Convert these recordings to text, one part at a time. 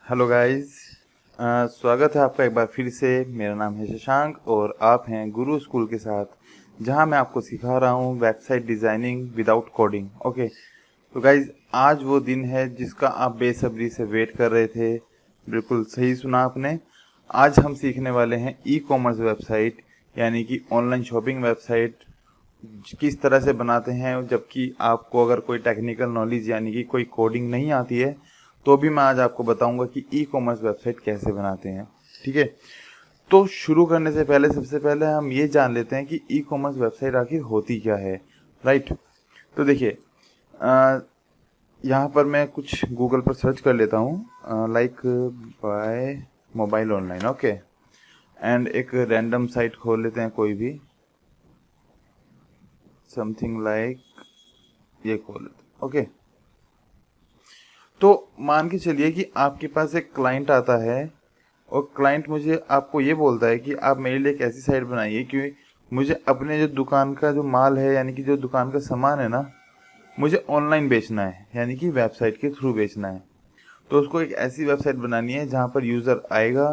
Hello guys. स्वागत है आपका एक बार फिर से। मेरा नाम है शशांक और आप हैं गुरु स्कूल के साथ, जहां मैं आपको सिखा रहा हूं website designing without coding. Okay, तो गाइस आज वो दिन है जिसका आप बेसब्री से वेट कर रहे थे। बिल्कुल सही सुना आपने। आज हम सीखने वाले हैं ई कॉमर्स वेबसाइट, यानी कि ऑनलाइन शॉपिंग वेबसाइट किस तरह से बनाते हैं। जबकि आपको अगर कोई टेक्निकल नॉलेज यानी कि कोई कोडिंग नहीं आती है तो भी मैं आज आपको बताऊंगा कि ई कॉमर्स वेबसाइट कैसे बनाते हैं। ठीक है, तो शुरू करने से पहले सबसे पहले हम ये जान लेते हैं कि ई कॉमर्स वेबसाइट आखिर होती क्या है। राइट, तो देखिए यहाँ पर मैं कुछ गूगल पर सर्च कर लेता हूँ, like by mobile online. Okay, and एक रैंडम साइट खोल लेते हैं कोई भी, समथिंग लाइक ये खोल लेते हैं। ओके, तो मान के चलिए कि आपके पास एक क्लाइंट आता है और क्लाइंट मुझे आपको ये बोलता है कि आप मेरे लिए एक ऐसी साइट बनाइए कि मुझे अपने जो दुकान का जो माल है, यानी कि जो दुकान का सामान है ना, मुझे ऑनलाइन बेचना है, यानी कि वेबसाइट के थ्रू बेचना है। तो उसको एक ऐसी वेबसाइट बनानी है जहाँ पर यूज़र आएगा,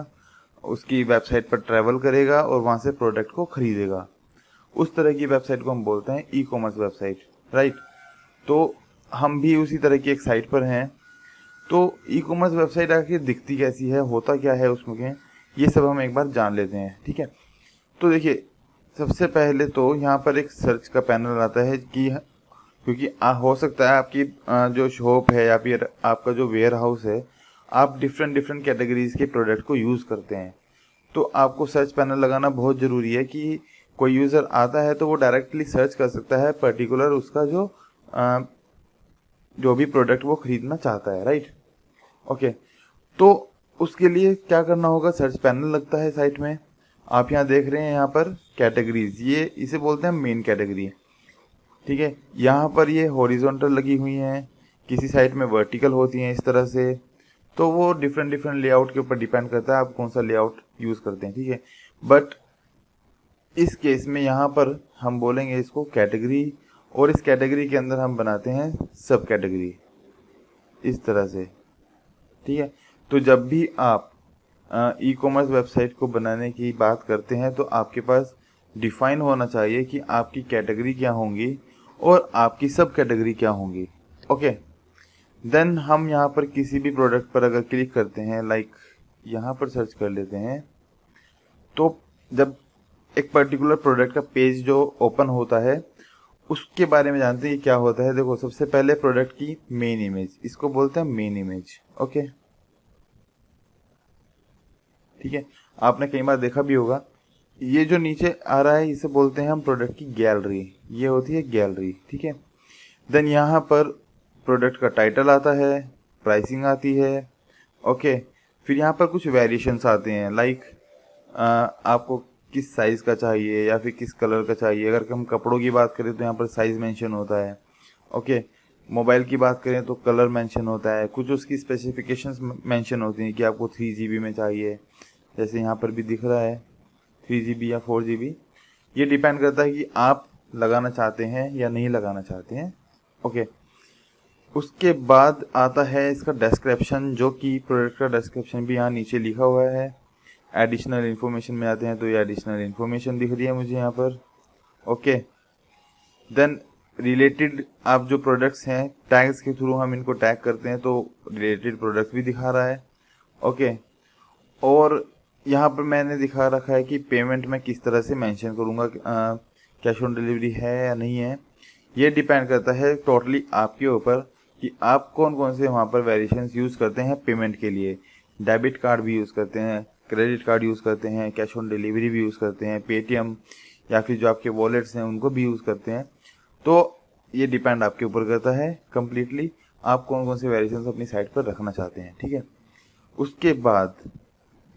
उसकी वेबसाइट पर ट्रैवल करेगा और वहाँ से प्रोडक्ट को खरीदेगा। उस तरह की वेबसाइट को हम बोलते हैं ई कॉमर्स वेबसाइट। राइट, तो हम भी उसी तरह की एक साइट पर हैं। तो ई कॉमर्स वेबसाइट आखिर दिखती कैसी है, होता क्या है उसमें, ये सब हम एक बार जान लेते हैं। ठीक है, तो देखिए सबसे पहले तो यहाँ पर एक सर्च का पैनल आता है कि क्योंकि हो सकता है आपकी जो शॉप है या फिर आपका जो वेयर हाउस है, आप डिफरेंट डिफरेंट कैटेगरीज के प्रोडक्ट को यूज़ करते हैं। तो आपको सर्च पैनल लगाना बहुत ज़रूरी है कि कोई यूज़र आता है तो वो डायरेक्टली सर्च कर सकता है पर्टिकुलर उसका जो भी प्रोडक्ट वो खरीदना चाहता है। राइट, ओके, तो उसके लिए क्या करना होगा, सर्च पैनल लगता है साइट में। आप यहाँ देख रहे हैं यहाँ पर कैटेगरीज, ये इसे बोलते हैं मेन कैटेगरी। ठीक है, यहाँ पर ये हॉरिजॉन्टल लगी हुई हैं, किसी साइट में वर्टिकल होती हैं इस तरह से। तो वो डिफरेंट डिफरेंट लेआउट के ऊपर डिपेंड करता है आप कौन सा लेआउट यूज़ करते हैं। ठीक है, बट इस केस में यहाँ पर हम बोलेंगे इसको कैटेगरी, और इस कैटेगरी के अंदर हम बनाते हैं सब कैटेगरी इस तरह से। ठीक है, तो जब भी आप ई कॉमर्स वेबसाइट को बनाने की बात करते हैं तो आपके पास डिफाइन होना चाहिए कि आपकी कैटेगरी क्या होंगी और आपकी सब कैटेगरी क्या होंगी। ओके, देन हम यहाँ पर किसी भी प्रोडक्ट पर अगर क्लिक करते हैं, लाइक यहाँ पर सर्च कर लेते हैं, तो जब एक पर्टिकुलर प्रोडक्ट का पेज जो ओपन होता है उसके बारे में जानते हैं कि क्या होता है। देखो सबसे पहले प्रोडक्ट की मेन इमेज, इसको बोलते हैं मेन इमेज। ओके, ठीक है, आपने कई बार देखा भी होगा, ये जो नीचे आ रहा है इसे बोलते हैं हम प्रोडक्ट की गैलरी, ये होती है गैलरी। ठीक है, देन यहाँ पर प्रोडक्ट का टाइटल आता है, प्राइसिंग आती है। ओके, फिर यहाँ पर कुछ वेरिएशंस आते हैं, लाइक आपको किस साइज़ का चाहिए या फिर किस कलर का चाहिए। अगर हम कपड़ों की बात करें तो यहाँ पर साइज़ मेंशन होता है। ओके, मोबाइल की बात करें तो कलर मेंशन होता है, कुछ उसकी स्पेसिफिकेशंस मेंशन होती हैं कि आपको 3 GB में चाहिए, जैसे यहाँ पर भी दिख रहा है 3 GB या 4 GB। ये डिपेंड करता है कि आप लगाना चाहते हैं या नहीं लगाना चाहते हैं। ओके, उसके बाद आता है इसका डिस्क्रिप्शन, जो कि प्रोडक्ट का डिस्क्रिप्शन भी यहाँ नीचे लिखा हुआ है। एडिशनल इन्फॉर्मेशन में आते हैं तो ये एडिशनल इन्फॉर्मेशन दिख रही है मुझे यहाँ पर। ओके, देन रिलेटेड आप जो प्रोडक्ट्स हैं टैग्स के थ्रू हम इनको टैग करते हैं तो रिलेटेड प्रोडक्ट भी दिखा रहा है। ओके, और यहाँ पर मैंने दिखा रखा है कि पेमेंट मैं किस तरह से मेंशन करूँगा, कैश ऑन डिलीवरी है या नहीं है। ये डिपेंड करता है टोटली आपके ऊपर कि आप कौन कौन से वहाँ पर वेरिएशंस यूज़ करते हैं पेमेंट के लिए। डेबिट कार्ड भी यूज़ करते हैं, क्रेडिट कार्ड यूज़ करते हैं, कैश ऑन डिलीवरी भी यूज़ करते हैं, पेटीएम या फिर जो आपके वॉलेट्स हैं उनको भी यूज़ करते हैं। तो ये डिपेंड आपके ऊपर करता है कम्प्लीटली, आप कौन कौन से वेरिएशंस अपनी साइट पर रखना चाहते हैं। ठीक है, उसके बाद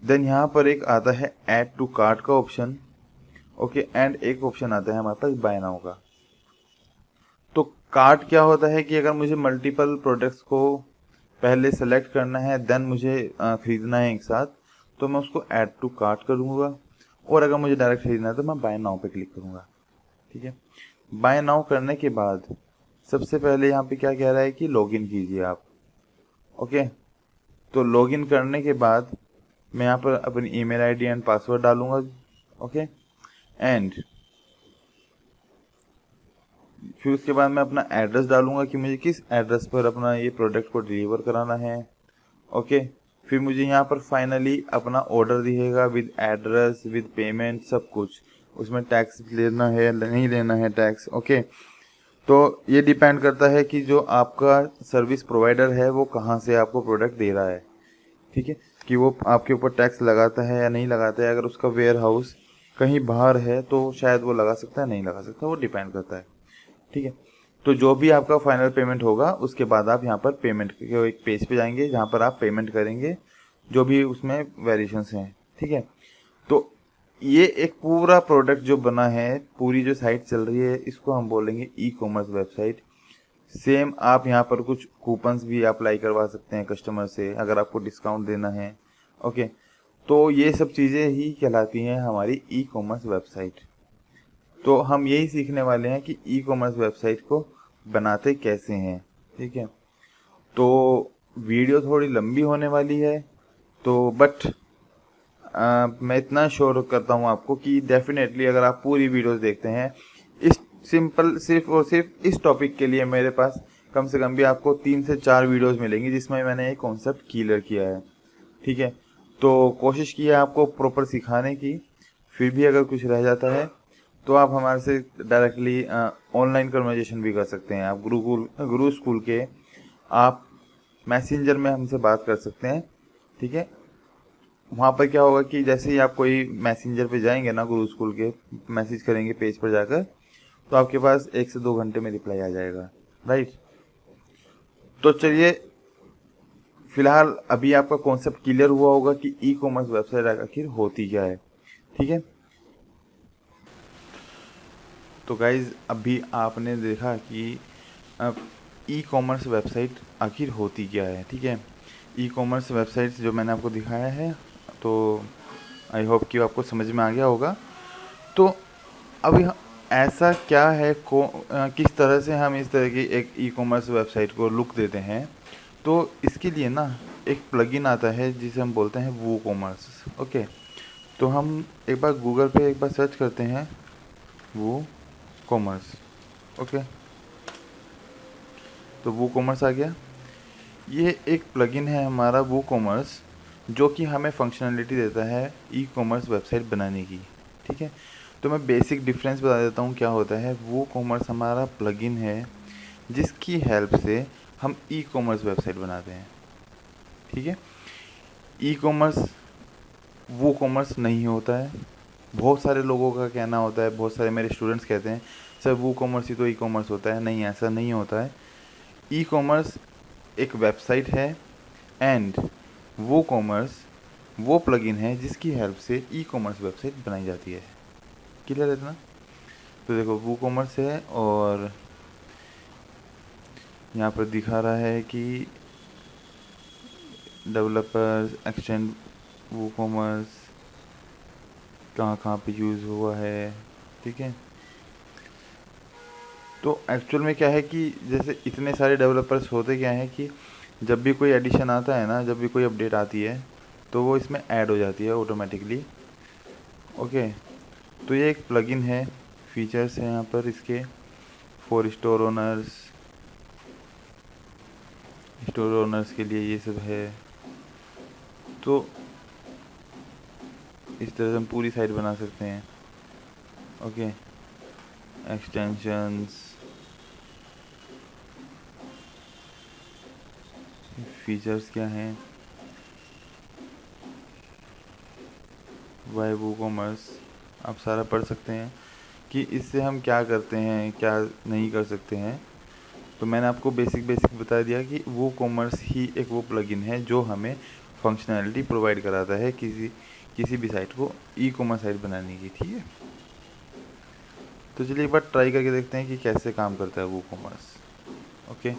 देन यहाँ पर एक आता है ऐड टू कार्ट का ऑप्शन। ओके, एंड एक ऑप्शन आता है हमारे पास बाय नाउ का। तो कार्ट क्या होता है कि अगर मुझे मल्टीपल प्रोडक्ट्स को पहले सेलेक्ट करना है, देन मुझे खरीदना है एक साथ, तो मैं उसको ऐड टू कार्ट करूँगा। और अगर मुझे डायरेक्ट खरीदना है तो मैं बाय नाउ पे क्लिक करूँगा। ठीक है, बाय नाउ करने के बाद सबसे पहले यहाँ पे क्या कह रहा है कि लॉगिन कीजिए आप। ओके, तो लॉगिन करने के बाद मैं यहाँ पर अपनी ईमेल आईडी एंड पासवर्ड डालूंगा। ओके, एंड फिर उसके बाद मैं अपना एड्रेस डालूंगा कि मुझे किस एड्रेस पर अपना ये प्रोडक्ट को डिलीवर कराना है। ओके, फिर मुझे यहाँ पर फाइनली अपना ऑर्डर दिखेगा विद एड्रेस, विद पेमेंट, सब कुछ। उसमें टैक्स लेना है नहीं लेना है टैक्स। ओके, तो ये डिपेंड करता है कि जो आपका सर्विस प्रोवाइडर है वो कहाँ से आपको प्रोडक्ट दे रहा है। ठीक है, कि वो आपके ऊपर टैक्स लगाता है या नहीं लगाता है। अगर उसका वेयर हाउस कहीं बाहर है तो शायद वो लगा सकता है, नहीं लगा सकता, वो डिपेंड करता है। ठीक है, तो जो भी आपका फाइनल पेमेंट होगा उसके बाद आप यहाँ पर पेमेंट के एक पेज पे जाएंगे जहाँ पर आप पेमेंट करेंगे जो भी उसमें वेरिएशंस हैं। ठीक है, तो ये एक पूरा प्रोडक्ट जो बना है, पूरी जो साइट चल रही है, इसको हम बोलेंगे ई कॉमर्स वेबसाइट। सेम आप यहाँ पर कुछ कूपन्स भी अप्लाई करवा सकते हैं कस्टमर से अगर आपको डिस्काउंट देना है। ओके, तो ये सब चीज़ें ही कहलाती हैं हमारी ई कॉमर्स वेबसाइट। तो हम यही सीखने वाले हैं कि ई कॉमर्स वेबसाइट को बनाते कैसे हैं। ठीक है, तो वीडियो थोड़ी लंबी होने वाली है, तो बट मैं इतना श्योर करता हूँ आपको कि डेफिनेटली अगर आप पूरी वीडियोस देखते हैं, इस सिर्फ और सिर्फ इस टॉपिक के लिए मेरे पास कम से कम भी आपको 3 से 4 वीडियोस मिलेंगी जिसमें मैंने एक कॉन्सेप्ट क्लियर किया है। ठीक है, तो कोशिश की है आपको प्रॉपर सिखाने की। फिर भी अगर कुछ रह जाता है तो आप हमारे से डायरेक्टली ऑनलाइन कन्वर्जेशन भी कर सकते हैं। आप गुरु स्कूल के आप मैसेंजर में हमसे बात कर सकते हैं। ठीक है, वहाँ पर क्या होगा कि जैसे ही आप कोई मैसेंजर पे जाएंगे ना, गुरु स्कूल के मैसेज करेंगे पेज पर जाकर, तो आपके पास 1 से 2 घंटे में रिप्लाई आ जाएगा। राइट, तो चलिए फिलहाल अभी आपका कॉन्सेप्ट क्लियर हुआ होगा कि ई कॉमर्स वेबसाइट आखिर होती क्या है। ठीक है, तो गाइज अभी आपने देखा कि ई कॉमर्स वेबसाइट आखिर होती क्या है। ठीक है, ई कॉमर्स वेबसाइट जो मैंने आपको दिखाया है, तो आई होप कि आपको समझ में आ गया होगा। तो अभी ऐसा क्या है किस तरह से हम इस तरह की एक ई कॉमर्स वेबसाइट को लुक देते हैं, तो इसके लिए ना एक प्लगइन आता है जिसे हम बोलते हैं वो कॉमर्स। ओके, तो हम एक बार गूगल पे एक बार सर्च करते हैं वो कॉमर्स। ओके, तो वो कॉमर्स आ गया। ये एक प्लगइन है हमारा वो कॉमर्स जो कि हमें फंक्शनलिटी देता है ई कॉमर्स वेबसाइट बनाने की। ठीक है, तो मैं बेसिक डिफरेंस बता देता हूँ क्या होता है। वो कॉमर्स हमारा प्लगइन है जिसकी हेल्प से हम ई कॉमर्स वेबसाइट बनाते हैं। ठीक है, ई कॉमर्स वो कॉमर्स नहीं होता है। बहुत सारे लोगों का कहना होता है, बहुत सारे मेरे स्टूडेंट्स कहते हैं सर वो कॉमर्स ही तो ई कॉमर्स होता है। नहीं, ऐसा नहीं होता है। ई कॉमर्स एक वेबसाइट है एंड वो कॉमर्स वो प्लगइन है जिसकी हेल्प से ई कॉमर्स वेबसाइट बनाई जाती है। क्लियर है इतना? तो देखो वो कॉमर्स है और यहाँ पर दिखा रहा है कि डेवलपर्स एक्सटेंड वो कॉमर्स कहाँ कहाँ पे यूज़ हुआ है। ठीक है, तो एक्चुअल में क्या है कि जैसे इतने सारे डेवलपर्स होते क्या है कि जब भी कोई एडिशन आता है ना, जब भी कोई अपडेट आती है तो वो इसमें ऐड हो जाती है ऑटोमेटिकली। ओके, तो ये एक प्लगइन है, फीचर्स हैं यहाँ पर इसके फॉर स्टोर ओनर्स के लिए ये सब है। तो इस तरह से हम पूरी साइट बना सकते हैं। ओके, एक्सटेंशंस, फीचर्स क्या हैं, वाई वो कॉमर्स, आप सारा पढ़ सकते हैं कि इससे हम क्या करते हैं क्या नहीं कर सकते हैं। तो मैंने आपको बेसिक बता दिया कि वो कॉमर्स ही एक वो प्लगइन है जो हमें फंक्शनैलिटी प्रोवाइड कराता है किसी भी साइट को ई कॉमर्स साइट बनाने की। ठीक है, तो चलिए एक बार ट्राई करके देखते हैं कि कैसे काम करता है वो कॉमर्स। ओके,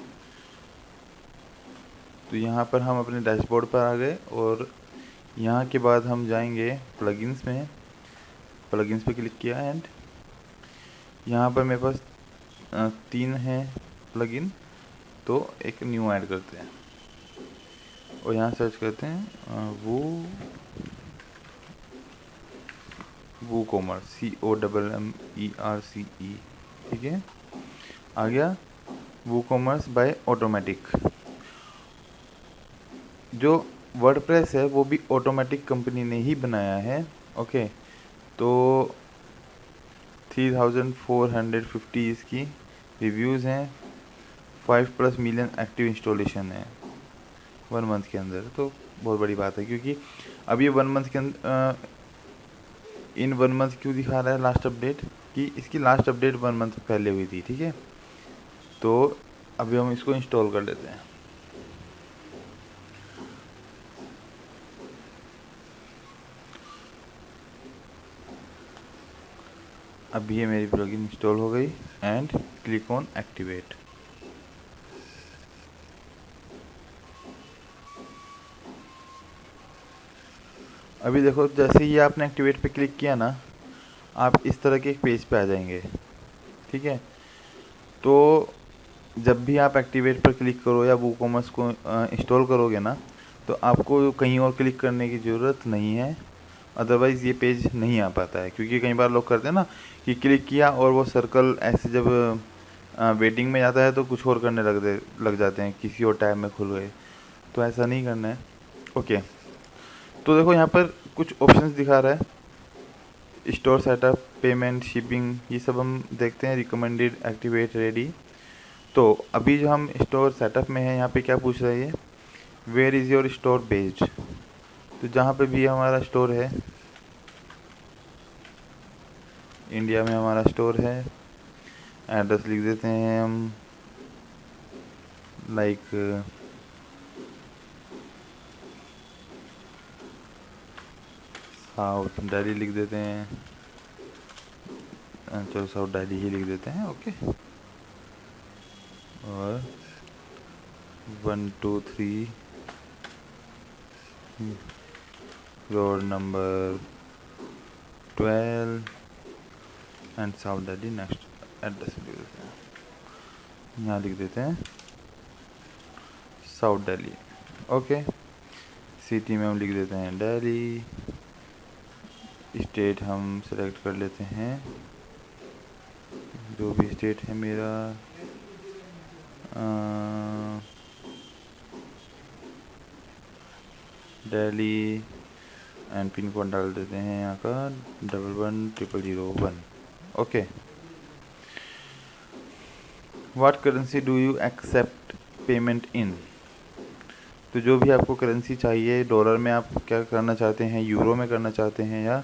तो यहाँ पर हम अपने डैशबोर्ड पर आ गए और यहाँ के बाद हम जाएंगे प्लगइन्स में। प्लगइन्स पे क्लिक किया एंड यहाँ पर मेरे पास 3 हैं प्लगइन, तो एक न्यू ऐड करते हैं। और यहाँ सर्च करते हैं वो कॉमर्स, COMMERCE, ठीक है। आ गया वो कॉमर्स बाय ऑटोमेटिक। जो वर्डप्रेस है वो भी ऑटोमेटिक कंपनी ने ही बनाया है, ओके। तो 3450 इसकी रिव्यूज़ हैं, 5+ मिलियन एक्टिव इंस्टॉलेशन है 1 मंथ के अंदर। तो बहुत बड़ी बात है, क्योंकि अब ये 1 मंथ के अंदर इन 1 मंथ क्यों दिखा रहा है लास्ट अपडेट, कि इसकी लास्ट अपडेट 1 मंथ पहले हुई थी, ठीक है। तो अभी हम इसको इंस्टॉल कर लेते हैं। अभी ये मेरी प्लगइन इंस्टॉल हो गई एंड क्लिक ऑन एक्टिवेट। अभी देखो, जैसे ही आपने एक्टिवेट पे क्लिक किया ना, आप इस तरह के एक पेज पे आ जाएंगे, ठीक है। तो जब भी आप एक्टिवेट पर क्लिक करो या वूकॉमर्स को इंस्टॉल करोगे ना, तो आपको कहीं और क्लिक करने की ज़रूरत नहीं है, अदरवाइज़ ये पेज नहीं आ पाता है। क्योंकि कई बार लोग करते हैं ना कि क्लिक किया और वो सर्कल ऐसे जब वेटिंग में जाता है तो कुछ और करने लग जाते हैं, किसी और टैब में खुल गए। तो ऐसा नहीं करना है, ओके। तो देखो यहाँ पर कुछ ऑप्शंस दिखा रहा है, स्टोर सेटअप, पेमेंट, शिपिंग, ये सब हम देखते हैं। Recommended, activate, ready. तो अभी जो हम स्टोर सेटअप में है, यहाँ पे क्या पूछ रहा है ये, where is your store based. तो जहाँ पे भी हमारा स्टोर है, इंडिया में हमारा स्टोर है, एड्रेस लिख देते हैं हम, लाइक साउथ दिल्ली लिख देते हैं। चलो साउथ दिल्ली ही लिख देते हैं, ओके। और 1 2 3 road number 12 and south Delhi. Next address लिख देते हैं, यहाँ लिख देते हैं साउथ दिल्ली, ओके। सिटी में हम लिख देते हैं दिल्ली। स्टेट हम सेलेक्ट कर लेते हैं, जो भी स्टेट है मेरा, दिल्ली। एंड पिन कोड डाल देते हैं यहाँ का 111001, okay. What currency do you accept payment in. तो जो भी आपको करेंसी चाहिए, डॉलर में आप क्या करना चाहते हैं, यूरो में करना चाहते हैं, या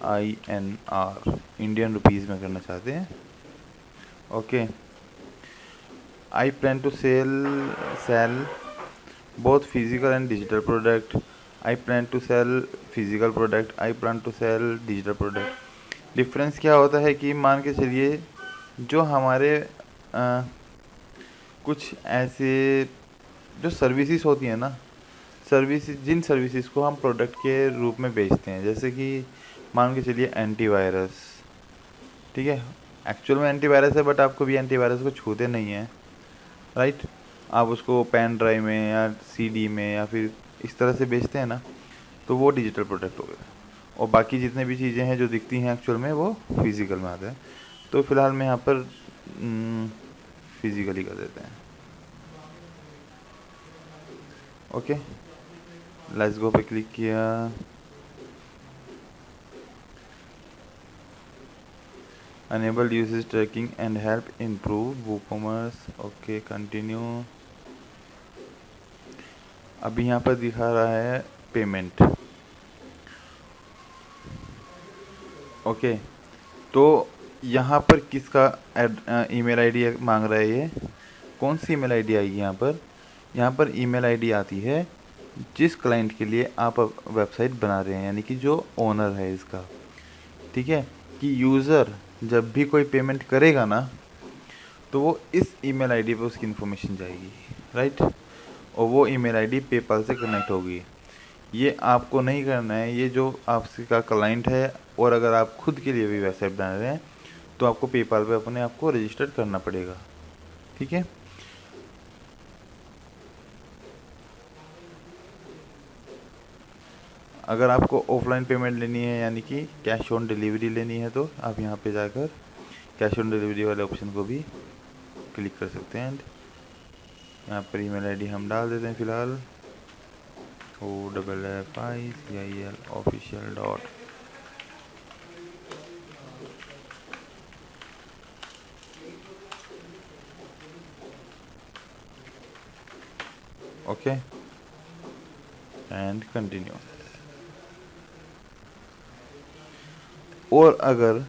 INR इंडियन रुपीज़ में करना चाहते हैं, okay. I plan to sell both physical and digital product. I plan to sell physical product, I plan to sell digital product. Difference क्या होता है कि मान के चलिए, जो हमारे कुछ ऐसे जो सर्विसेज होती हैं ना, जिन सर्विसेज को हम प्रोडक्ट के रूप में बेचते हैं, जैसे कि मान के चलिए एंटीवायरस, ठीक है। एक्चुअल में एंटीवायरस है, बट आप कभी एंटीवायरस को छूते नहीं हैं, राइट। आप उसको पेन ड्राइव में या CD में या फिर इस तरह से बेचते हैं ना, तो वो डिजिटल प्रोडक्ट हो गया। और बाकी जितने भी चीज़ें हैं जो दिखती हैं एक्चुअल में, वो फिज़िकल में आते हैं। तो फिलहाल मैं यहाँ पर फिज़िकली कर देते हैं, ओके। लेट्स गो पे क्लिक किया, enable usage tracking and help improve WooCommerce, okay, continue. अभी यहाँ पर दिखा रहा है पेमेंट, ओके। तो यहाँ पर किसका ईमेल आईडी मांग रहा है, ये कौन सी ईमेल आईडी आएगी यहाँ पर। यहाँ पर ईमेल आईडी आती है जिस क्लाइंट के लिए आप वेबसाइट बना रहे हैं, यानी कि जो ओनर है इसका, ठीक है। कि यूज़र जब भी कोई पेमेंट करेगा ना, तो वो इस ईमेल आईडी पे उसकी इन्फॉर्मेशन जाएगी, राइट। और वो ईमेल आईडी पेपाल से कनेक्ट होगी। ये आपको नहीं करना है, ये जो आपका क्लाइंट है। और अगर आप खुद के लिए भी वेबसाइट बना रहे हैं, तो आपको पेपाल पे अपने आप को रजिस्टर करना पड़ेगा, ठीक है। अगर आपको ऑफलाइन पेमेंट लेनी है यानी कि कैश ऑन डिलीवरी लेनी है तो आप यहाँ पे जाकर कैश ऑन डिलीवरी वाले ऑप्शन को भी क्लिक कर सकते हैं। एंड यहाँ पर ईमेल आईडी हम डाल देते हैं फ़िलहाल OFFICIL official dot. Okay and continue. और अगर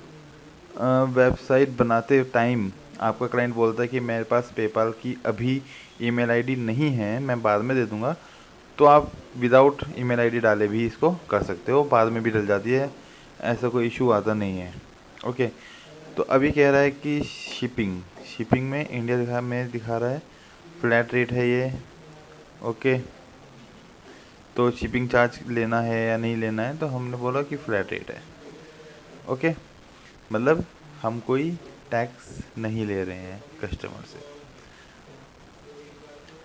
वेबसाइट बनाते टाइम आपका क्लाइंट बोलता है कि मेरे पास पेपाल की अभी ईमेल आईडी नहीं है, मैं बाद में दे दूंगा, तो आप विदाउट ईमेल आईडी डाले भी इसको कर सकते हो, बाद में भी डल जाती है, ऐसा कोई इशू आता नहीं है। ओके, तो अभी कह रहा है कि शिपिंग में इंडिया दिखा रहा है फ्लैट रेट है ये। ओके, तो शिपिंग चार्ज लेना है या नहीं लेना है, तो हमने बोला कि फ्लैट रेट है। ओके, मतलब हम कोई टैक्स नहीं ले रहे हैं कस्टमर से।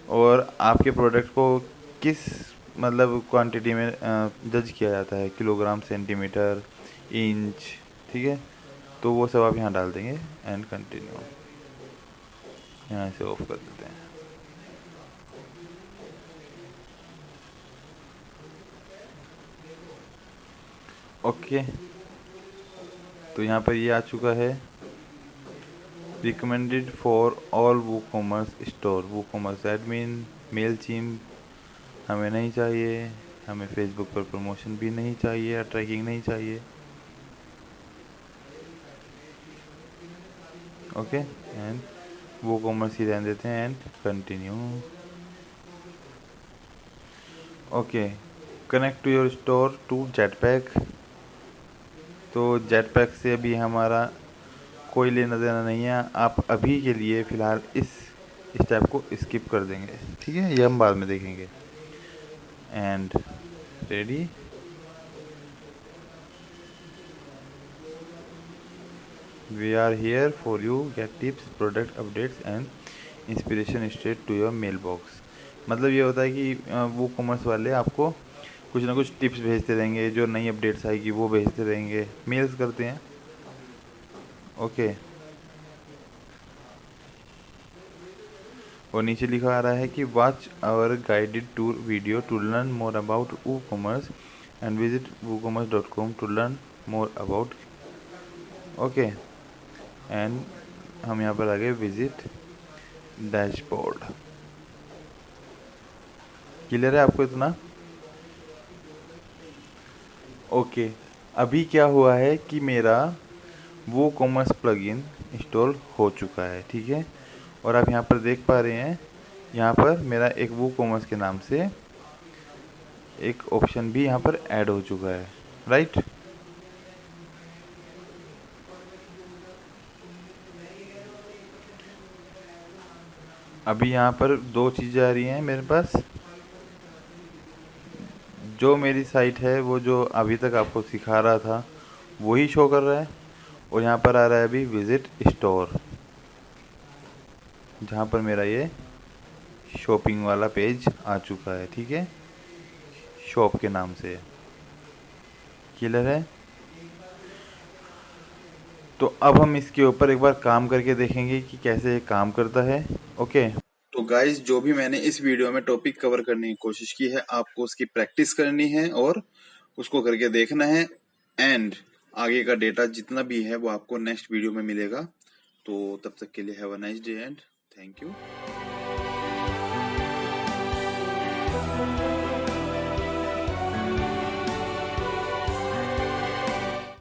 और आपके प्रोडक्ट को किस मतलब क्वांटिटी में जज किया जाता है, किलोग्राम, सेंटीमीटर, इंच, ठीक है, तो वो सब आप यहाँ डाल देंगे एंड कंटिन्यू। यहाँ से ऑफ कर देते हैं। ओके, तो यहाँ पर ये आ चुका है recommended for all WooCommerce store. WooCommerce admin, Mailchimp हमें नहीं चाहिए, हमें फेसबुक पर प्रमोशन भी नहीं चाहिए या ट्रैकिंग नहीं चाहिए। ओके, एंड वूकॉमर्स ही रहने देते हैं and continue. Okay, connect to your store to Jetpack. तो जेटपैक से अभी हमारा कोई लेना देना नहीं है, आप अभी के लिए फ़िलहाल इस स्टेप को स्किप कर देंगे, ठीक है, ये हम बाद में देखेंगे। And ready, we are here for you, get tips, product updates and inspiration straight to your mail box. मतलब ये होता है कि वो कॉमर्स वाले आपको कुछ ना कुछ टिप्स भेजते रहेंगे, जो नई अपडेट्स आएगी वो भेजते रहेंगे, मेल्स करते हैं। ओके, और नीचे लिखा आ रहा है कि watch our guided tour video to learn more about WooCommerce and visit woocommerce.com to learn more about. Okay, and हम यहाँ पर आ गए विजिट डैशबोर्ड। क्लियर है आपको इतना? ओके, अभी क्या हुआ है कि मेरा WooCommerce प्लगइन इंस्टॉल हो चुका है, ठीक है, और आप यहाँ पर देख पा रहे हैं, यहाँ पर मेरा एक WooCommerce के नाम से एक ऑप्शन भी यहाँ पर ऐड हो चुका है, राइट। अभी यहाँ पर दो चीज़ें आ रही हैं मेरे पास। जो मेरी साइट है वो जो अभी तक आपको सिखा रहा था वही शो कर रहा है, और यहाँ पर आ रहा है अभी विजिट स्टोर, जहाँ पर मेरा ये शॉपिंग वाला पेज आ चुका है, ठीक है, शॉप के नाम से। क्लियर है? तो अब हम इसके ऊपर एक बार काम करके देखेंगे कि कैसे ये काम करता है। ओके, तो गाइस, जो भी मैंने इस वीडियो में टॉपिक कवर करने की कोशिश की है, आपको उसकी प्रैक्टिस करनी है और उसको करके देखना है, एंड आगे का डेटा जितना भी है वो आपको नेक्स्ट वीडियो में मिलेगा। तो तब तक के लिए have a nice day and thank you.